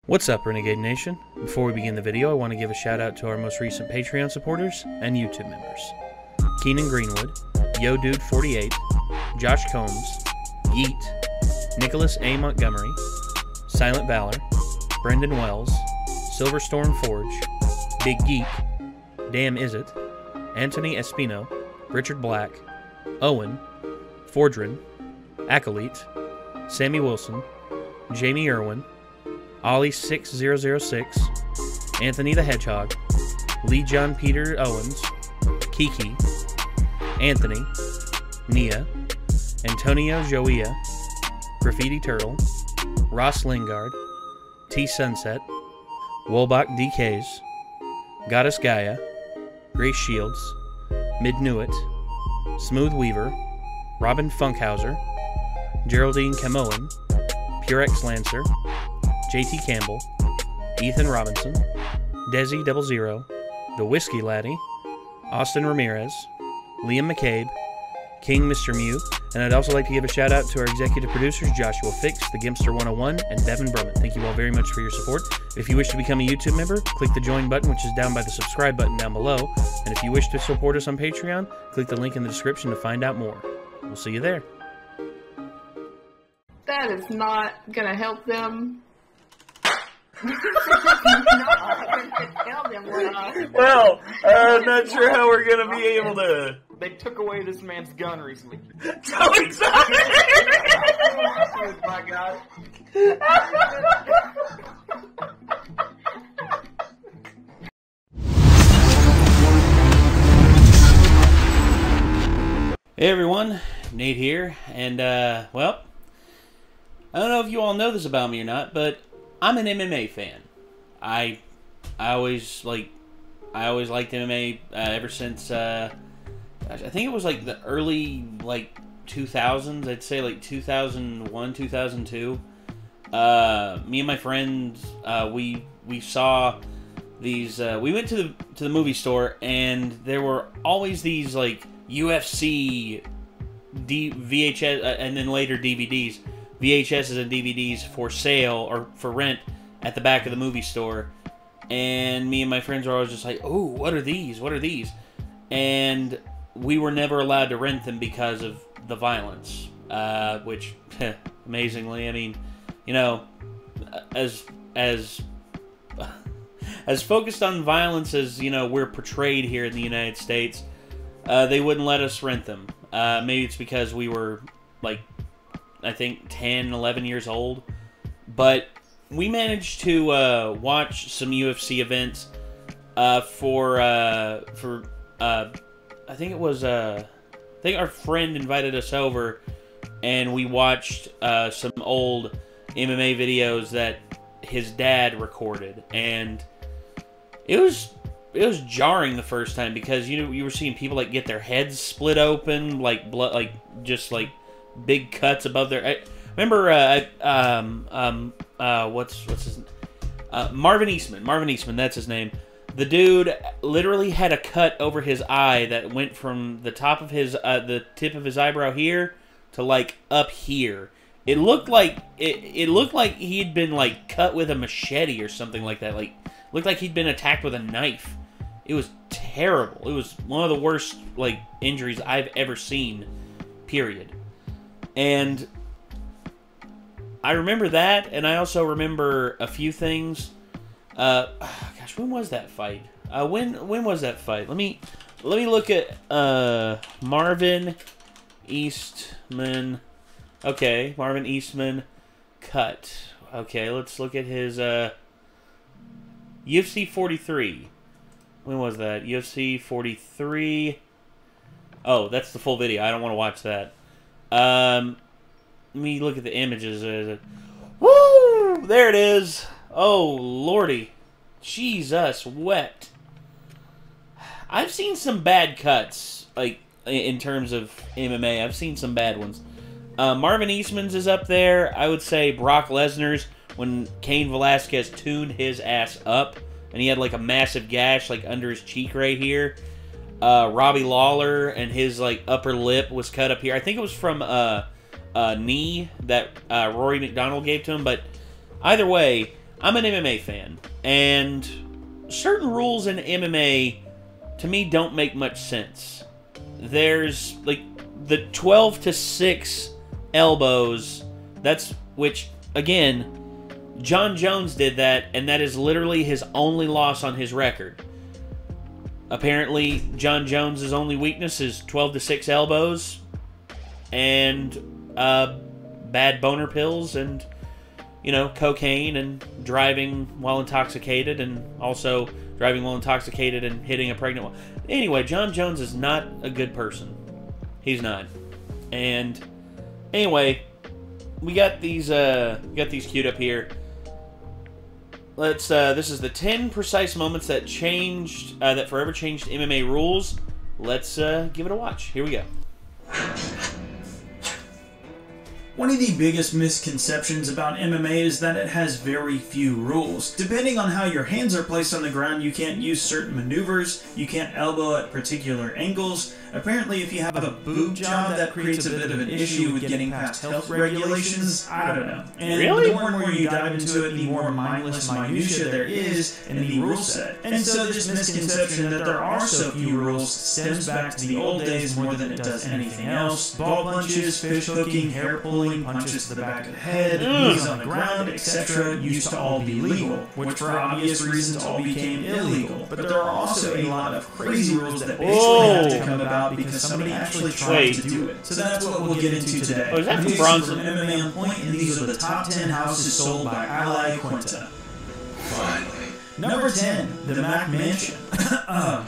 What's up, Renegade Nation? Before we begin the video, I want to give a shout out to our most recent Patreon supporters and YouTube members. Keenan Greenwood, YoDude48, Josh Combs, Yeet, Nicholas A. Montgomery, Silent Valor, Brendan Wells, Silverstorm Forge, Big Geek, Damn Is It, Anthony Espino, Richard Black, Owen, Fordrin, Acoleyte, Sammy Wilson, Jamie Irwin, Ollie6006, Anthony the Hedgehog, Lee John Peter Owens, Kiki, Anthony, Nia, Antonio Joia, Graffiti Turtle, Ross Lingard, T Sunset, Wolbach DKs, Goddess Gaia, Grace Shields, Midnewit, Smooth Weaver, Robin Funkhauser, Geraldine Camoan, Purex Lancer, JT Campbell, Ethan Robinson, Desi 00, The Whiskey Laddie, Austin Ramirez, Liam McCabe, King Mr. Mew, and I'd also like to give a shout out to our executive producers Joshua Fix, The Gimpster 101, and Devin Brummett. Thank you all very much for your support. If you wish to become a YouTube member, click the join button, which is down by the subscribe button down below, and if you wish to support us on Patreon, click the link in the description to find out more. We'll see you there. That is not gonna help them. Well, I'm not sure how we're gonna be able to. They took away this man's gun recently. So excited! My God. Hey everyone, Nate here, and well, I don't know if you all know this about me or not, but I'm an MMA fan. I always liked MMA ever since I think it was like the early 2000s. I'd say like 2001, 2002. Me and my friends we saw these. We went to the movie store, and there were always these UFC VHS and then later DVDs. VHSs and DVDs for sale or for rent at the back of the movie store, and me and my friends were always just like, "Oh, what are these? What are these?" And we were never allowed to rent them because of the violence, which, amazingly, I mean, you know, as focused on violence as we're portrayed here in the United States, they wouldn't let us rent them. Maybe it's because we were I think 10, 11 years old, but we managed to watch some UFC events for I think it was I think our friend invited us over, and we watched some old MMA videos that his dad recorded, and it was jarring the first time because you were seeing people get their heads split open, blood, just big cuts above their. I remember what's his Marvin Eastman. Marvin Eastman, that's his name. The dude literally had a cut over his eye that went from the top of his the tip of his eyebrow here to up here. It looked like it looked like he'd been cut with a machete or something like that. Looked like he'd been attacked with a knife. It was terrible. It was one of the worst injuries I've ever seen. Period. And I remember that, and I also remember a few things. Gosh, when was that fight? When was that fight? Let me look at Marvin Eastman. Okay, Marvin Eastman cut. Okay, let's look at his UFC 43. When was that? UFC 43. Oh, that's the full video. I don't want to watch that. Let me look at the images. Woo! There it is. Oh, lordy. Jesus, wept. I've seen some bad cuts, in terms of MMA. I've seen some bad ones. Marvin Eastman's is up there. I would say Brock Lesnar's, when Cain Velasquez tuned his ass up, and he had a massive gash under his cheek right here. Robbie Lawler and his upper lip was cut up here. I think it was from knee that Rory McDonald gave to him. But either way, I'm an MMA fan, and certain rules in MMA, to me, don't make much sense. There's, like, the 12 to 6 elbows, which, again, John Jones did that, and that is literally his only loss on his record. Apparently, John Jones' only weakness is 12 to 6 elbows, and bad boner pills, and, you know, cocaine, and driving while intoxicated, and also driving while intoxicated and hitting a pregnant woman. Anyway, John Jones is not a good person. He's not. And anyway, we got these queued up here. Let's this is the 10 precise moments that changed that forever changed MMA rules. Let's give it a watch. Here we go. One of the biggest misconceptions about MMA is that it has very few rules. Depending on how your hands are placed on the ground, you can't use certain maneuvers, you can't elbow at particular angles. Apparently, if you have a boob job, that creates a bit of an issue with getting past health regulations. I don't know. And Really? the more and more you dive into it, the more mindless minutia there is in the rule set. And so this misconception that there are so few rules stems back to the old days more than it does anything else. Ball punches, fish hooking, hair pulling, punches to the back of the head, knees on the ground, etc. used to all be legal, which for obvious reasons all became illegal. But there are also a lot of crazy rules that basically have to come about because somebody actually tried to do it. So that's what we'll get into today. Oh, is that from These Bronson? are from MMA On Point, and these are the top 10 houses sold by Acoleyte. Finally. Number 10, the Mac Mansion. I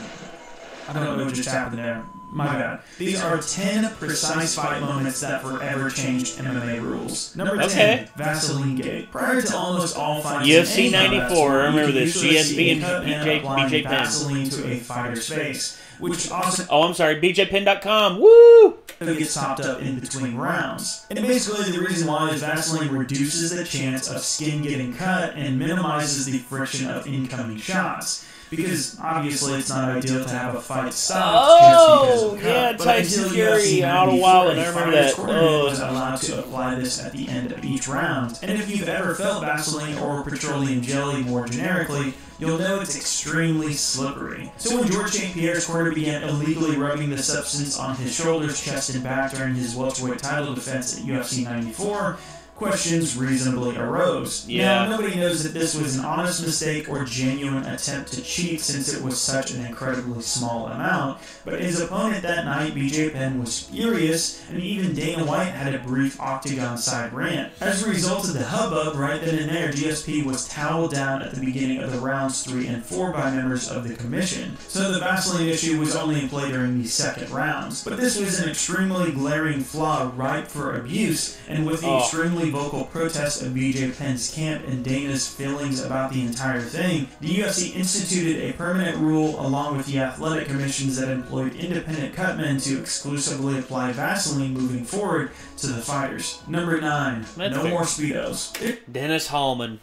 don't know what just happened there. My bad. These are 10 precise fight moments that forever changed MMA rules. Number 10, Vaseline Gate. Prior to almost all fights UFC in any 94, combat I remember sport, you this. could usually see GSP a cut and man BJ applying Penn. Vaseline to a fighter's face, which also Oh, I'm sorry, BJPen.com. Woo! gets topped up in between rounds. And basically the reason why is Vaseline reduces the chance of skin getting cut and minimizes the friction of incoming shots. Because obviously it's not ideal to have a fight stop just because of a cut. Yeah, But Tyson until Fury, UFC Auto 94, Wallet, a I remember fighter's that. cornerman was allowed to apply this at the end of each round. And if you've ever felt Vaseline or petroleum jelly more generically, you'll know it's extremely slippery. So when George St. Pierre's corner began illegally rubbing the substance on his shoulders, chest, and back during his welterweight title defense at UFC 94, questions reasonably arose. Yeah. Now, nobody knows that this was an honest mistake or genuine attempt to cheat since it was such an incredibly small amount, but his opponent that night, BJ Penn, was furious, and even Dana White had a brief octagon side rant. As a result of the hubbub, right then and there, GSP was toweled down at the beginning of the rounds 3 and 4 by members of the commission. So the Vaseline issue was only in play during the second rounds. But this was an extremely glaring flaw ripe for abuse, and with the extremely vocal protest of BJ Penn's camp and Dana's feelings about the entire thing, the UFC instituted a permanent rule along with the athletic commissions that employed independent cutmen to exclusively apply Vaseline moving forward to the fighters. Number 9, no more Speedos. Dennis Hallman.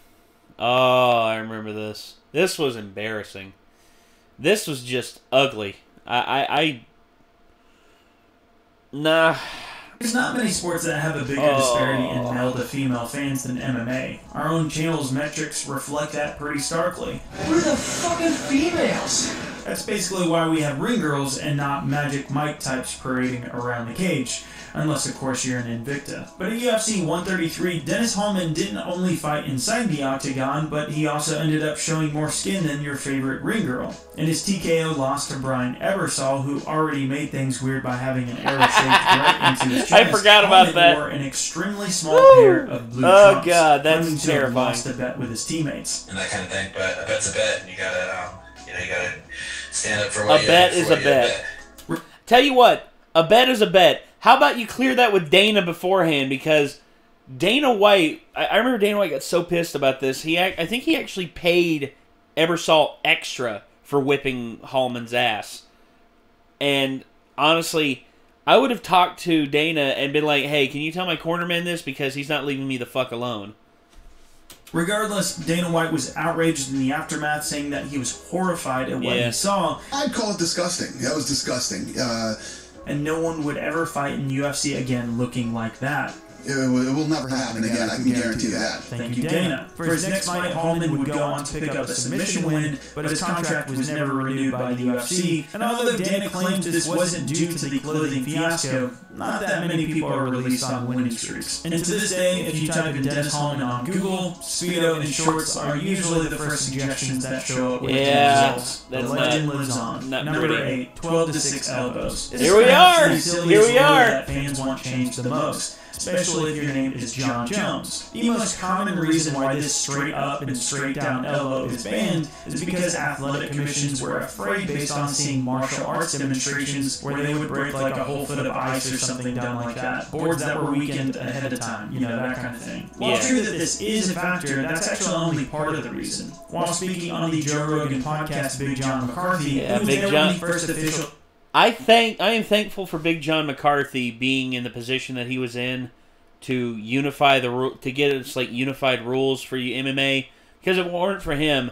Oh, I remember this. This was embarrassing. This was just ugly. Nah. There's not many sports that have a bigger disparity in male to female fans than MMA. Our own channel's metrics reflect that pretty starkly. We're the fucking females. That's basically why we have ring girls and not Magic Mike types parading around the cage. Unless, of course, you're an Invicta. But at UFC 133, Dennis Hallman didn't only fight inside the octagon, but he also ended up showing more skin than your favorite ring girl. In his TKO loss to Brian Ebersol, who already made things weird by having an arrow shaped right into his chest, I forgot about Hallman that. wore an extremely small pair of blue trunks. God, that's claiming to have terrifying. lost a bet with his teammates. And that kind of thing, but a bet's a bet, and you gotta stand up for A what you bet is a bet. Tell you what, a bet is a bet. How about you clear that with Dana beforehand? Because Dana White, I remember Dana White got so pissed about this. I think he actually paid Ebersol extra for whipping Hallman's ass. And honestly, I would have talked to Dana and been like, hey, can you tell my cornerman this? Because he's not leaving me the fuck alone. Regardless, Dana White was outraged in the aftermath, saying that he was horrified at what he saw. I'd call it disgusting. That was disgusting. And no one would ever fight in UFC again looking like that. It will never happen again, I can guarantee that. Thank you, Dana. For his next fight, Hallman would go on to pick up a submission win, but his contract was never renewed by the UFC. And although Dana claims this wasn't due to the clothing fiasco, not that many people are released on winning streaks. And to this day, if you type in Dennis Hallman on Google, Speedo and shorts are usually the first suggestions that show up with the results. The legend lives on. Number 8, 12-6 elbows. Here we are! Here we are! That fans want changed the most, especially if your name is John Jones. The most common reason why this straight up and straight down elbow is banned is because athletic commissions were afraid based on seeing martial arts demonstrations where they would break like a whole foot of ice or something dumb like that. Boards that were weakened ahead of time, you know, that kind of thing. While true that this is a factor, that's actually only part of the reason. While speaking on the Joe Rogan podcast, Big John McCarthy, who was there when the first official... I am thankful for Big John McCarthy being in the position that he was in to unify to get us like unified rules for MMA. Because if it weren't for him,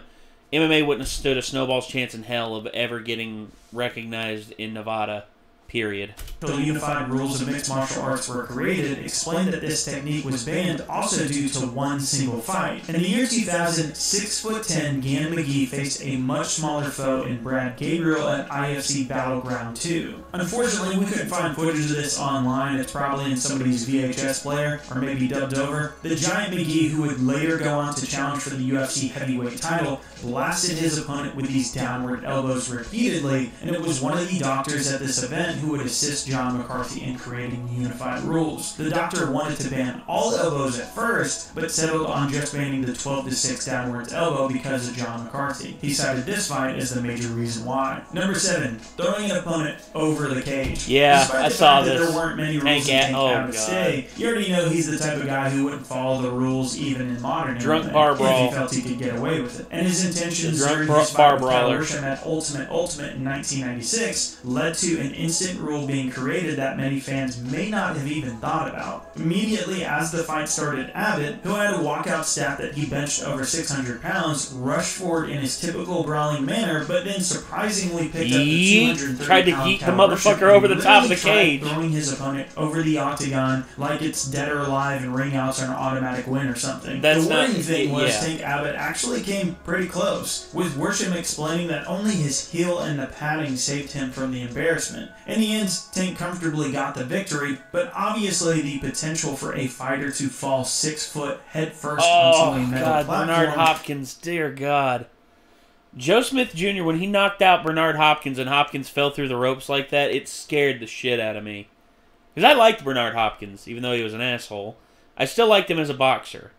MMA wouldn't have stood a snowball's chance in hell of ever getting recognized in Nevada. Period. The unified rules of mixed martial arts were created, explained that this technique was banned also due to one single fight. In the year 2000, 6'10" Gannon McGee faced a much smaller foe in Brad Gabriel at IFC Battleground 2. Unfortunately, we couldn't find footage of this online. It's probably in somebody's VHS player, or maybe dubbed over. The giant McGee, who would later go on to challenge for the UFC heavyweight title, blasted his opponent with these downward elbows repeatedly, and it was one of the doctors at this event who would assist John McCarthy in creating unified rules. The doctor wanted to ban all elbows at first, but settled on just banning the 12-6 downwards elbow because of John McCarthy. He cited this fight as the major reason why. Number 7, throwing an opponent over the cage. Yeah, I saw this. There weren't many rules to take out of stay. You already know he's the type of guy who wouldn't follow the rules even in modern drunk bar brawl if he felt he could get away with it. And his intentions during drunk his fight with brawler at Ultimate in 1996 led to an instant rule being created that many fans may not have even thought about. Immediately as the fight started, Abbott, who had a walkout stat that he benched over 600 pounds, rushed forward in his typical brawling manner, but then surprisingly picked up the 230-pound tried to yeet the motherfucker over the top of the cage, throwing his opponent over the octagon like it's dead or alive and ring outs are an automatic win or something. The worrying thing was Tank Abbott actually came pretty close, with Worsham explaining that only his heel and the padding saved him from the embarrassment. In the end, Tank comfortably got the victory, but obviously the potential for a fighter to fall 6 foot head first onto a metal platform. Bernard Hopkins, dear God. Joe Smith Jr., when he knocked out Bernard Hopkins and Hopkins fell through the ropes like that, it scared the shit out of me. Because I liked Bernard Hopkins, even though he was an asshole. I still liked him as a boxer.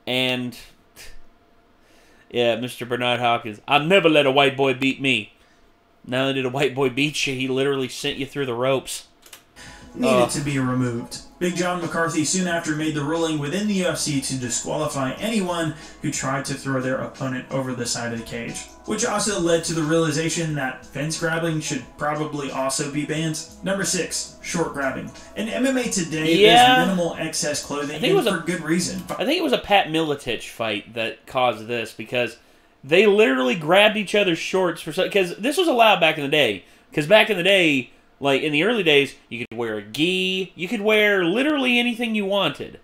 And, yeah, Mr. Bernard Hopkins, I'll never let a white boy beat me. Not only did a white boy beat you, he literally sent you through the ropes. Needed to be removed. Big John McCarthy soon after made the ruling within the UFC to disqualify anyone who tried to throw their opponent over the side of the cage, which also led to the realization that fence grabbing should probably also be banned. Number 6, short grabbing. In MMA today, there's minimal excess clothing, and for good reason. I think it was a Pat Miletich fight that caused this, because they literally grabbed each other's shorts for because this was allowed back in the day. Because back in the day, like in the early days, you could wear a gi, you could wear literally anything you wanted.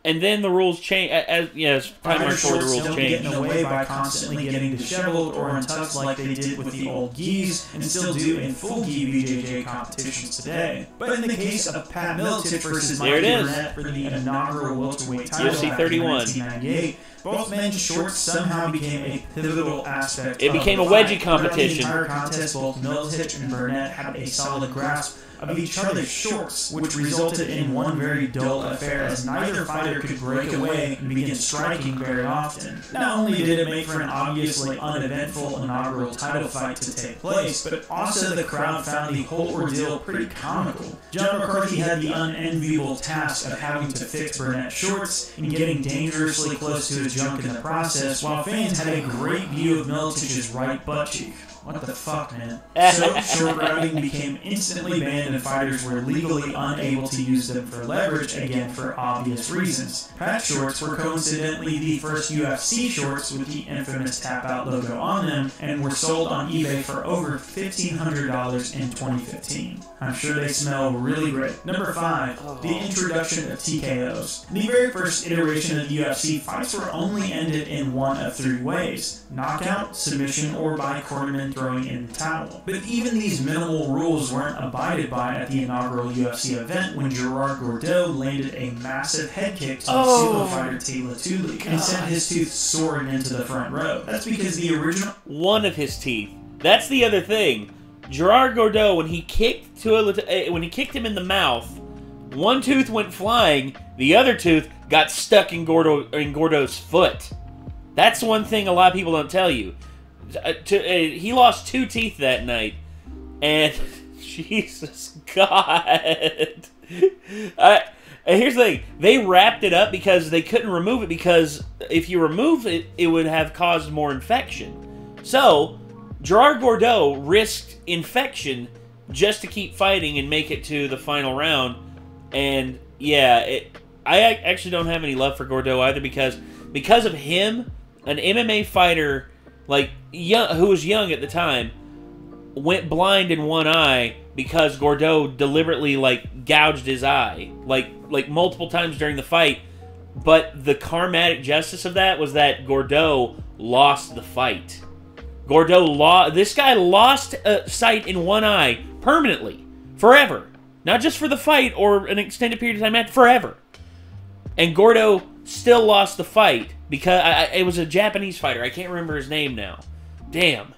And then the rules change. As time marched forward, the rules changed. Getting away by constantly getting disheveled or untucked like they did with the old gis, and still do in full gi BJJ competitions today. But in the case of Pat Miletich versus Mike Burnett for the inaugural welterweight title UFC back in 1998, both men's shorts somehow became a pivotal aspect. It became a wedgie competition. Throughout the entire contest, both Miletich and Burnett had a solid grasp of each other's shorts, which resulted in one very dull affair as neither fighter could break away and begin striking very often. Not only did it make for an obviously uneventful inaugural title fight to take place, but also the crowd found the whole ordeal pretty comical. John McCarthy had the unenviable task of having to fix Burnett's shorts and getting dangerously close to his junk in the process, while fans had a great view of Miletich's right butt cheek. What the fuck, man? So, short routing became instantly banned and fighters were legally unable to use them for leverage, again for obvious reasons. Patch shorts were coincidentally the first UFC shorts with the infamous tap-out logo on them, and were sold on eBay for over $1,500 in 2015. I'm sure they smell really great. Number 5, the introduction of TKOs. The very first iteration of the UFC, fights were only ended in one of 3 ways: knockout, submission, or by cornerman throwing in the towel. But even these minimal rules weren't abided by at the inaugural UFC event when Gerard Gordeau landed a massive head kick to Sumo fighter Taylor Tuli and sent his tooth soaring into the front row. That's because the original... One of his teeth. That's the other thing. Gerard Gordeau, when he kicked him in the mouth, one tooth went flying, the other tooth got stuck in Gordeau's foot. That's one thing a lot of people don't tell you. He lost 2 teeth that night, and Jesus God. Here's the thing. They wrapped it up because they couldn't remove it, because if you remove it, it would have caused more infection. So, Gerard Gordeau risked infection just to keep fighting and make it to the final round. And, yeah, I actually don't have any love for Gordeau either, because of him, an MMA fighter who was young at the time went blind in one eye because Gordeau deliberately gouged his eye multiple times during the fight. But the karmatic justice of that was that Gordeau lost the fight. This guy lost sight in one eye permanently, forever, not just for the fight or an extended period of time, forever. And Gordeau still lost the fight because it was a Japanese fighter. I can't remember his name now. Damn.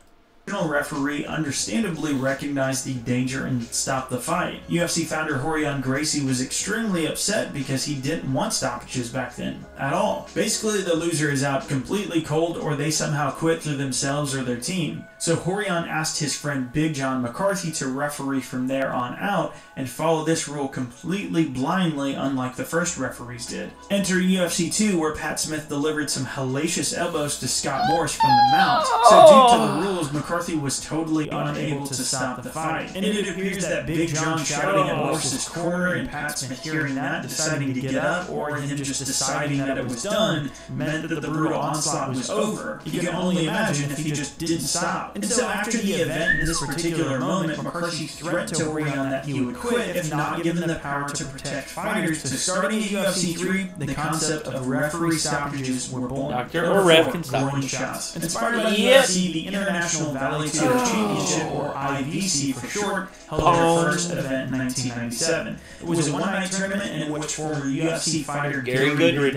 The original referee understandably recognized the danger and stopped the fight. UFC founder Rorion Gracie was extremely upset because he didn't want stoppages back then at all. Basically, the loser is out completely cold, or they somehow quit through themselves or their team. So Rorion asked his friend Big John McCarthy to referee from there on out and follow this rule completely blindly, unlike the first referees did. Enter UFC 2, where Pat Smith delivered some hellacious elbows to Scott Morris from the mount. So due to the rules, McCarthy was totally unable to stop the fight. And it appears that Big John shouting at Morris's corner and Pat Smith hearing that, deciding to get up, or him just deciding that it was done, meant that the brutal onslaught was over. You can only imagine if he just didn't stop. And so after the event, in this particular moment, McCarthy threatened to Rorion that he would quit if not given the power to protect fighters. So starting at UFC 3, the concept of referee stoppages were born. Doctor or ref can stop. Groin shots. Inspired by UFC, the International Valley Tour Championship, or IVC for short, held their first event in 1997. It was a one-night tournament in which former UFC fighter Gary Goodridge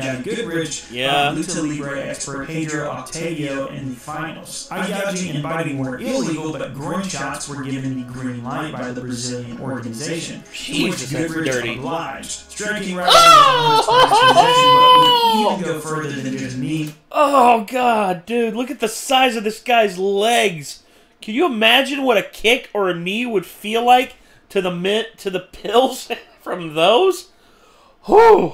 Lucha Libre expert Pedro Octavio in the finals. Eye gouging and biting were illegal, but groin shots were given the green light by the Brazilian organization, to which Goodridge obliged. Striking right away but would even go further than just knee. Oh God, dude, look at the size of this guy's legs. Can you imagine what a kick or a knee would feel like to the pills from those? Whew.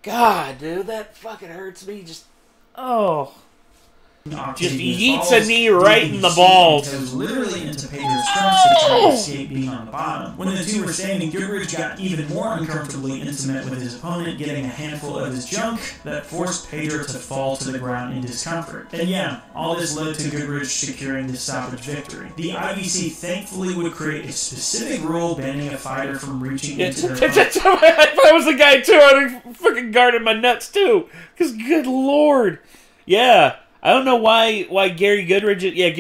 God, dude, that fucking hurts me. Just yeets a knee right in the balls. It was literally into Pedro's trunks to try to escape being on the bottom. When the two were standing, Goodridge got even more uncomfortably intimate with his opponent, getting a handful of his junk that forced Pedro to fall to the ground in discomfort. And yeah, all this led to Goodridge securing the stoppage victory. The IVC thankfully would create a specific rule banning a fighter from reaching into their opponent. I was the guy too. I fucking guarded my nuts too. Because good lord. Yeah. I don't know why Gary Goodridge... Yeah,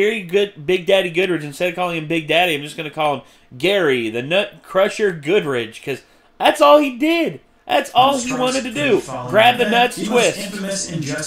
Big Daddy Goodridge. Instead of calling him Big Daddy, I'm just going to call him Gary, the Nut Crusher Goodridge, because that's all he did. That's all he wanted to do. Grab the nuts, twist.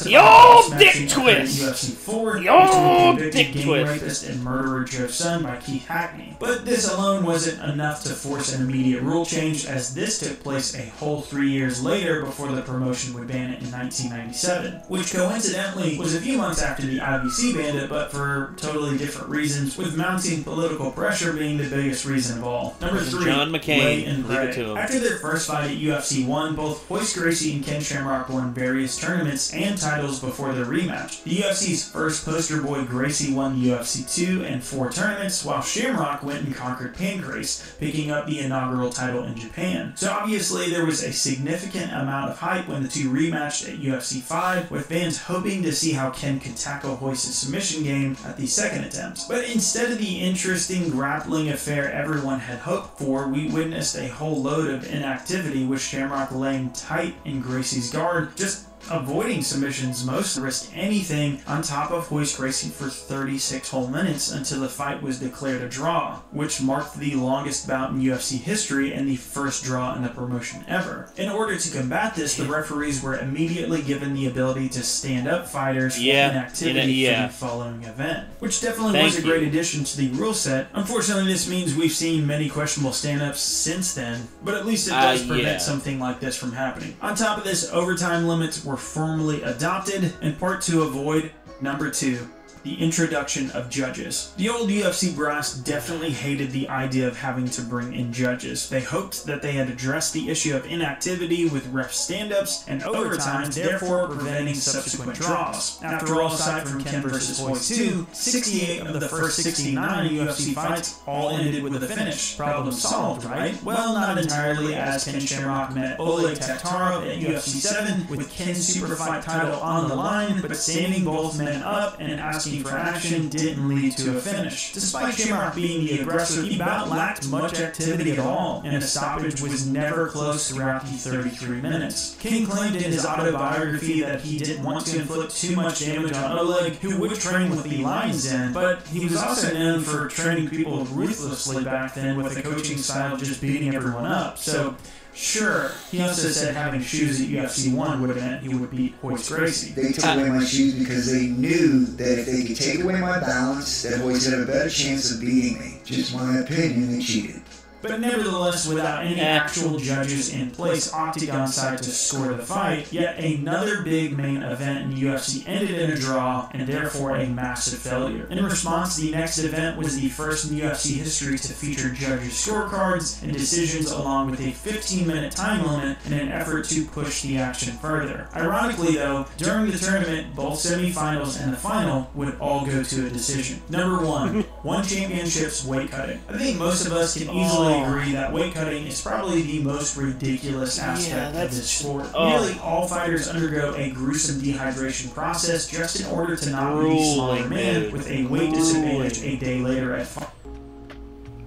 Yo, dick twist! Yo, dick twist! Rapist and murderer Joe's son by Keith Hackney. But this alone wasn't enough to force an immediate rule change, as this took place a whole 3 years later before the promotion would ban it in 1997, which coincidentally was a few months after the IVC banned it, but for totally different reasons, with mounting political pressure being the biggest reason of all. Number 3, John McCain. Ray and Greg. After their first fight at UFC won, both Royce Gracie and Ken Shamrock won various tournaments and titles before their rematch. The UFC's first poster boy Gracie won UFC 2 and 4 tournaments, while Shamrock went and conquered Pancrase, picking up the inaugural title in Japan. So obviously there was a significant amount of hype when the two rematched at UFC 5, with fans hoping to see how Ken could tackle Royce's submission game at the second attempt. But instead of the interesting grappling affair everyone had hoped for, we witnessed a whole load of inactivity, with Shamrock laying tight in Gracie's guard, just avoiding submissions most, risked anything, on top of Royce Gracie for 36 whole minutes until the fight was declared a draw, which marked the longest bout in UFC history and the first draw in the promotion ever. In order to combat this, the referees were immediately given the ability to stand up fighters for inactivity for the following event, which definitely was a great addition to the rule set. Unfortunately, this means we've seen many questionable stand-ups since then, but at least it does prevent something like this from happening. On top of this, overtime limits were formally adopted, in part to avoid, number 2, the introduction of judges. The old UFC brass definitely hated the idea of having to bring in judges. They hoped that they had addressed the issue of inactivity with ref stand-ups and overtimes, therefore preventing subsequent draws. After all, aside from Ken vs. Royce 2, 68 of the first 69 UFC fights all ended with a finish. Problem solved, right? Well, not entirely, as Ken Shamrock met Oleg Taktarov at UFC 7 with Ken's super fight title on the line, but standing both men up and asking for action didn't lead to a finish. Despite Shamrock being the aggressor, the bout lacked much activity at all, and a stoppage was never close throughout the 33 minutes. Ken claimed in his autobiography that he didn't want to inflict too much damage on Oleg, who would train with the Lions Den, but he was also known for training people ruthlessly back then with a coaching style of just beating everyone up. So sure, he also said having shoes at UFC 1 would have meant he would beat Royce Gracie. They took away my shoes because they knew that if they could take away my balance, that Royce had a better chance of beating me. Just my opinion, they cheated. But nevertheless, without any actual judges in place octagon side to score the fight, yet another big main event in UFC ended in a draw, and therefore a massive failure. In response, the next event was the first in UFC history to feature judges' scorecards and decisions, along with a 15-minute time limit in an effort to push the action further. Ironically though, during the tournament, both semifinals and the final would all go to a decision. Number 1, one championship's weight cutting. I think most of us can easily agree that weight cutting is probably the most ridiculous aspect of this sport. Nearly all fighters undergo a gruesome dehydration process just in order to not be the smaller man with a weight disadvantage a day later at fight.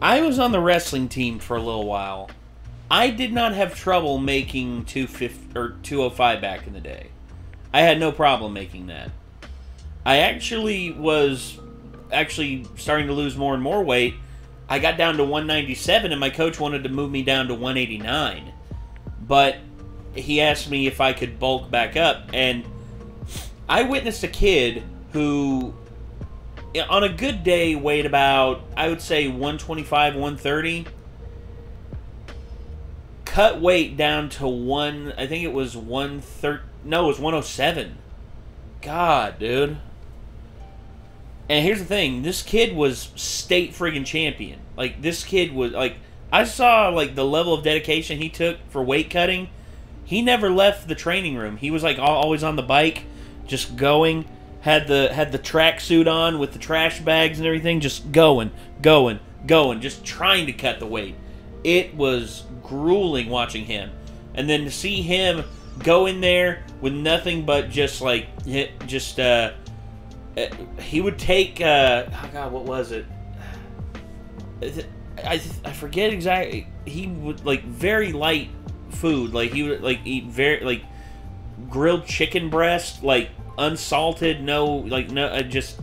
I was on the wrestling team for a little while. I did not have trouble making 205 back in the day. I had no problem making that. I actually was starting to lose more and more weight. I got down to 197, and my coach wanted to move me down to 189. But he asked me if I could bulk back up, and I witnessed a kid who, on a good day, weighed about, I would say, 125, 130. Cut weight down to I think it was 130, no, it was 107. God, dude. And here's the thing, this kid was state friggin' champion. Like, this kid was, like, I saw, like, the level of dedication he took for weight cutting. He never left the training room. He was, like, always on the bike, just going, had the track suit on with the trash bags and everything, just going, just trying to cut the weight. It was grueling watching him. And then to see him go in there with nothing but just, like, he would take, oh God, what was it? I forget exactly. He would, like, very light food. Like, he would, like, eat very, like, grilled chicken breast, like, unsalted, just,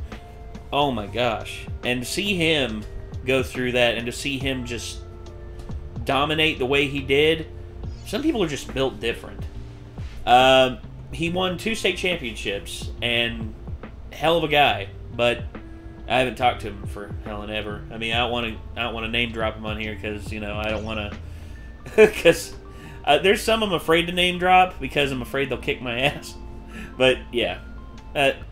oh my gosh. And to see him go through that and to see him just dominate the way he did, some people are just built different. He won 2 state championships, and hell of a guy, but I haven't talked to him for hell and ever. I mean, I don't want to name drop him on here because, you know, I don't want to, because there's some I'm afraid to name drop because I'm afraid they'll kick my ass. But yeah,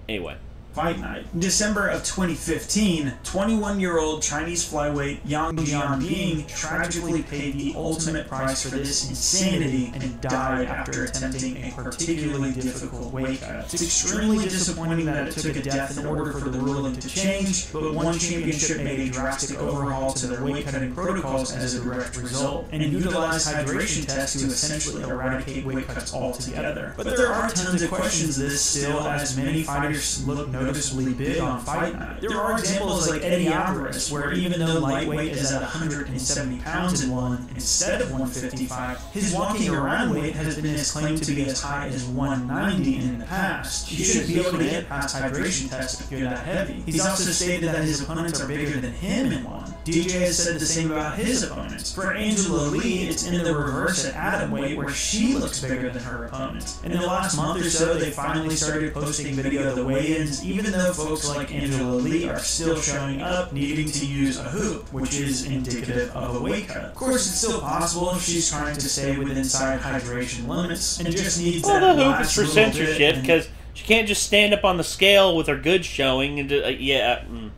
anyway. fight night. In December of 2015, 21-year-old Chinese flyweight Yang Jianbing tragically paid the ultimate price for this insanity and died after attempting a particularly difficult weight cut. It's extremely disappointing that it took a death in order for the ruling to change, but one championship made a drastic overhaul to their weight cutting protocols as a direct result, and utilized hydration tests to essentially eradicate weight cuts altogether. But there are tons of questions this still, as many fighters look noticeably big on fight night. There are examples like Eddie Alvarez, where even though lightweight is at 170 pounds in one instead of 155, his walking around weight has been claimed to be as high as 190 in the past. You should be able to get past hydration tests if you're that heavy. He's also stated that his opponents are bigger than him in one. DJ has said the same about his opponents. For Angela Lee, it's in the reverse at atomweight, where she looks bigger than her opponents. In the last month or so, they finally started posting video of the weigh-ins, even though folks like Angela Lee are still showing up needing to use a hoop, which is indicative of a weight cut. Of course, it's still possible if she's trying to stay within hydration limits and just needs that. Well, the hoop is for censorship because she can't just stand up on the scale with her goods showing and the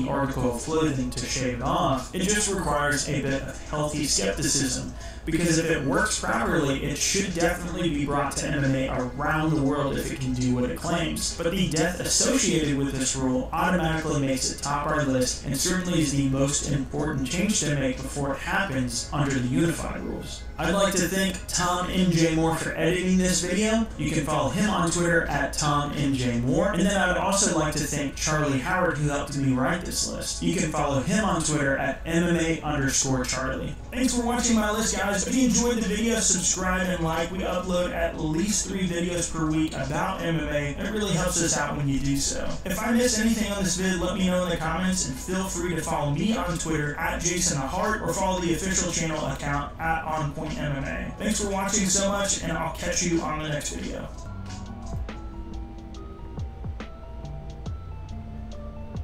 article of clothing to shave it off. It just requires a bit of healthy skepticism, because if it works properly, it should definitely be brought to MMA around the world if it can do what it claims. But the death associated with this rule automatically makes it top our list, and certainly is the most important change to make before it happens under the unified rules. I'd like to thank Tom MJ Moore for editing this video. You can follow him on Twitter at Tom MJ Moore. And then I would also like to thank Charlie Howard, who helped me write this list. You can follow him on Twitter at MMA_Charlie. Thanks for watching my list, guys. If you enjoyed the video, subscribe and like. We upload at least 3 videos per week about MMA. It really helps us out when you do so. If I miss anything on this vid, let me know in the comments, and feel free to follow me on Twitter at JasonHart, or follow the official channel account at OnPointMMA. Thanks for watching so much, and I'll catch you on the next video.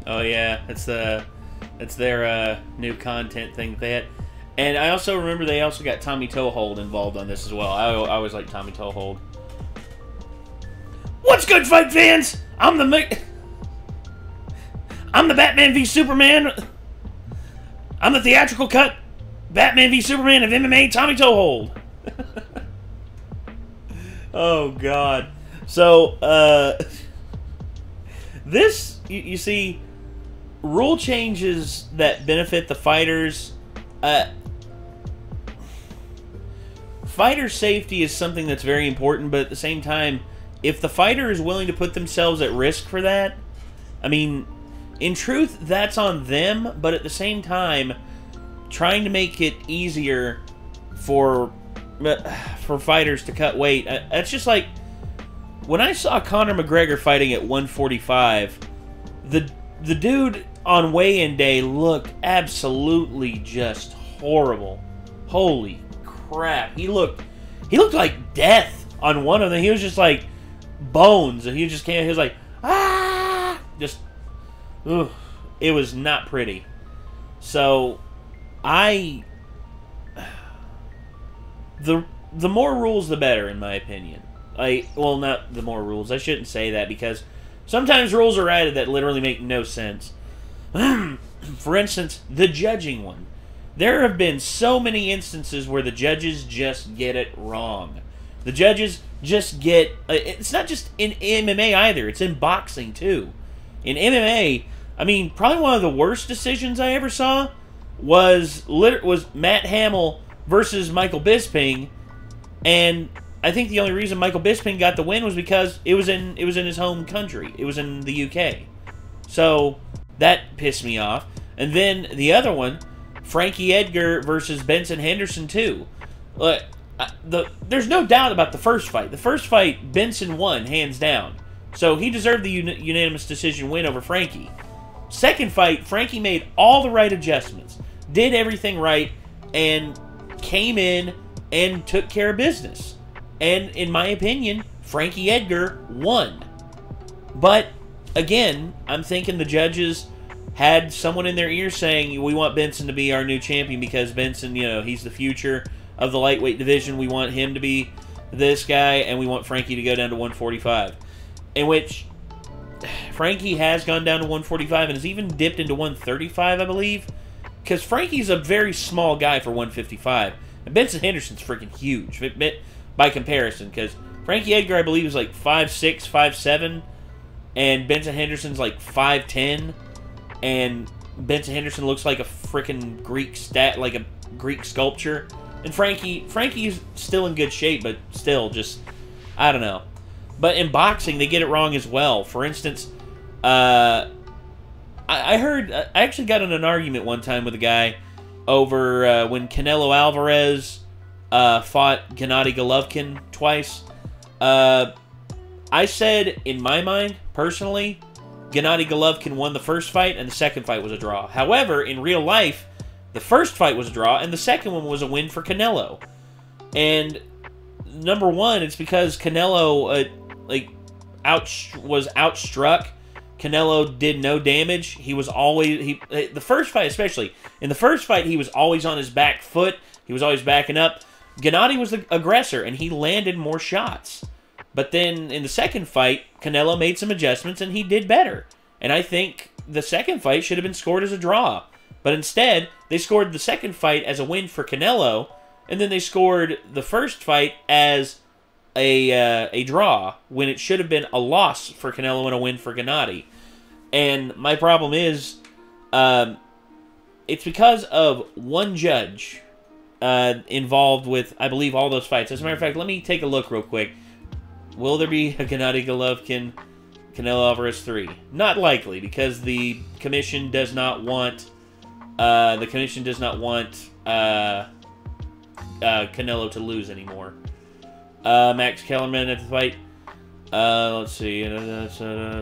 Oh yeah, it's their new content thing they had. And I also remember they also got Tommy Toehold involved on this as well. I always like Tommy Toehold. What's good, fight fans? I'm the Batman v Superman. I'm the theatrical cut Batman v Superman of MMA, Tommy Toehold. Oh God. So this you see, rule changes that benefit the fighters. Fighter safety is something that's very important, but at the same time, if the fighter is willing to put themselves at risk for that, I mean, in truth, that's on them, but at the same time, trying to make it easier for fighters to cut weight, that's just like, when I saw Conor McGregor fighting at 145, the dude on weigh-in day looked absolutely just horrible. Holy crap. He looked like death on one of them. He was just like bones, and he was like, ah! Just, ugh. It was not pretty. So, the more rules, the better, in my opinion. Well, not the more rules. I shouldn't say that, because sometimes rules are added that literally make no sense. For instance, the judging one. There have been so many instances where the judges just get it wrong. The judges just get... it's not just in MMA either. It's in boxing, too. In MMA, I mean, probably one of the worst decisions I ever saw was Matt Hamill versus Michael Bisping. And I think the only reason Michael Bisping got the win was because it was in his home country. It was in the UK. So that pissed me off. And then the other one, Frankie Edgar versus Benson Henderson 2. There's no doubt about the first fight. The first fight, Benson won, hands down. So he deserved the unanimous decision win over Frankie. Second fight, Frankie made all the right adjustments, did everything right, and came in and took care of business. And in my opinion, Frankie Edgar won. But again, I'm thinking the judges had someone in their ear saying, we want Benson to be our new champion because Benson, he's the future of the lightweight division. We want him to be this guy, and we want Frankie to go down to 145. In which Frankie has gone down to 145 and has even dipped into 135, I believe. Because Frankie's a very small guy for 155. And Benson Henderson's freaking huge by comparison. Because Frankie Edgar, I believe, is like 5'6", 5'7". And Benson Henderson's like 5'10". And Benson Henderson looks like a freaking like a Greek sculpture. And Frankie's still in good shape, but still just, I don't know. But in boxing, they get it wrong as well. For instance, I actually got in an argument one time with a guy over when Canelo Alvarez fought Gennady Golovkin twice. I said, in my mind, personally, Gennady Golovkin won the first fight and the second fight was a draw. However, in real life, the first fight was a draw and the second one was a win for Canelo. And number one, it's because Canelo was outstruck. Canelo did no damage. He was always the first fight, especially in the first fight, he was always on his back foot. He was always backing up. Gennady was the aggressor and he landed more shots. But then in the second fight, Canelo made some adjustments and he did better. And I think the second fight should have been scored as a draw. But instead, they scored the second fight as a win for Canelo, and then they scored the first fight as a draw, when it should have been a loss for Canelo and a win for Gennady. And my problem is, it's because of one judge involved with, I believe, all those fights. As a matter of fact, let me take a look real quick. Will there be a Gennady Golovkin Canelo Alvarez 3? Not likely, because the commission does not want Canelo to lose anymore. Max Kellerman at the fight. Let's see.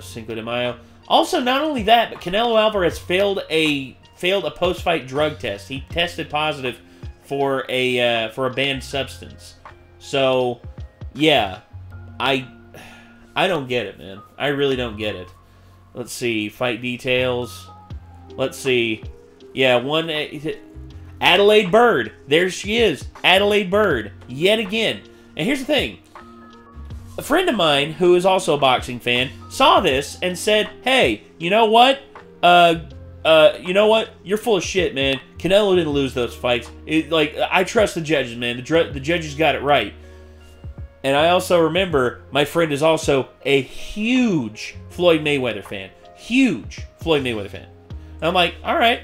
Cinco de Mayo. Also, not only that, but Canelo Alvarez failed a post-fight drug test. He tested positive for a banned substance. So, yeah, I don't get it, man. I really don't get it. Let's see. Fight details. Let's see. Yeah, Adelaide Bird. There she is. Adelaide Bird. Yet again. And here's the thing. A friend of mine, who is also a boxing fan, saw this and said, hey, you know what? You're full of shit, man. Canelo didn't lose those fights. I trust the judges, man. The judges got it right. And I also remember my friend is also a huge Floyd Mayweather fan. Huge Floyd Mayweather fan. And I'm like, all right.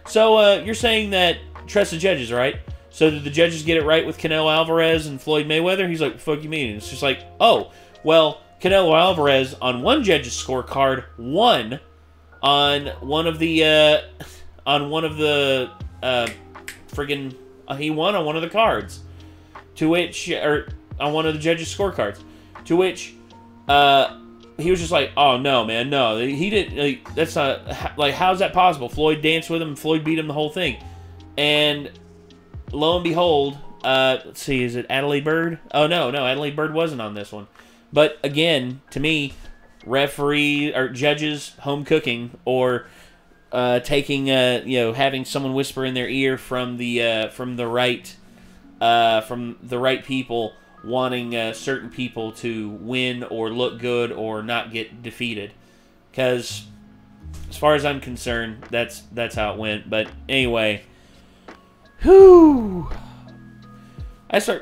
So you're saying that trust the judges, right? So did the judges get it right with Canelo Alvarez and Floyd Mayweather? He's like, what the fuck you mean? And it's just like, oh, well, Canelo Alvarez on one judge's scorecard won on one of the he won on one of the cards, to which, or on one of the judges' scorecards, to which he was just like, oh no, man, no, he didn't. That's not, like, how's that possible? Floyd danced with him, Floyd beat him the whole thing, and lo and behold, let's see, is it Adelaide Bird? Oh no, Adelaide Bird wasn't on this one. But again, to me, referee or judges home cooking, or taking having someone whisper in their ear from the right people, wanting certain people to win or look good or not get defeated. Because as far as I'm concerned, that's how it went. But anyway, whew.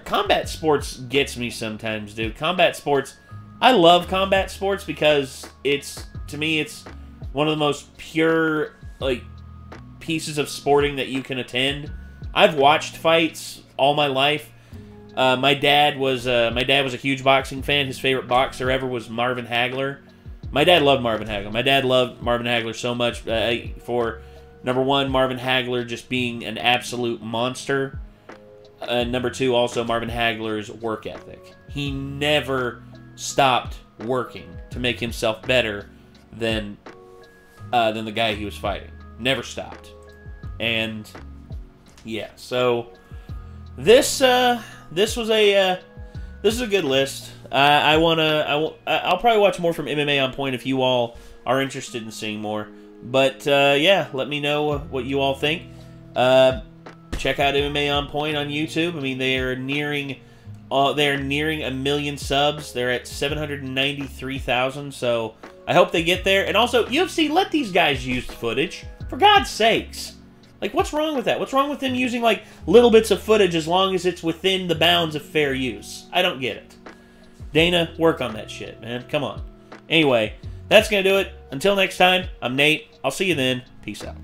Combat sports gets me sometimes, dude. Combat sports, I love combat sports because to me it's one of the most pure, like, pieces of sporting that you can attend. I've watched fights all my life. My dad was a huge boxing fan. His favorite boxer ever was Marvin Hagler. My dad loved Marvin Hagler. My dad loved Marvin Hagler so much for, number one, Marvin Hagler just being an absolute monster. Number two, also Marvin Hagler's work ethic. He never stopped working to make himself better than the guy he was fighting. Never stopped. And yeah, so this was a good list. I'll probably watch more from MMA on Point if you all are interested in seeing more. But yeah, let me know what you all think. Check out MMA on Point on YouTube. I mean, they are nearing 1 million subs. They're at 793,000. So I hope they get there. And also, UFC, let these guys use footage. For God's sakes. Like, what's wrong with that? What's wrong with them using, like, little bits of footage as long as it's within the bounds of fair use? I don't get it. Dana, work on that shit, man. Come on. Anyway, that's going to do it. Until next time, I'm Nate. I'll see you then. Peace out.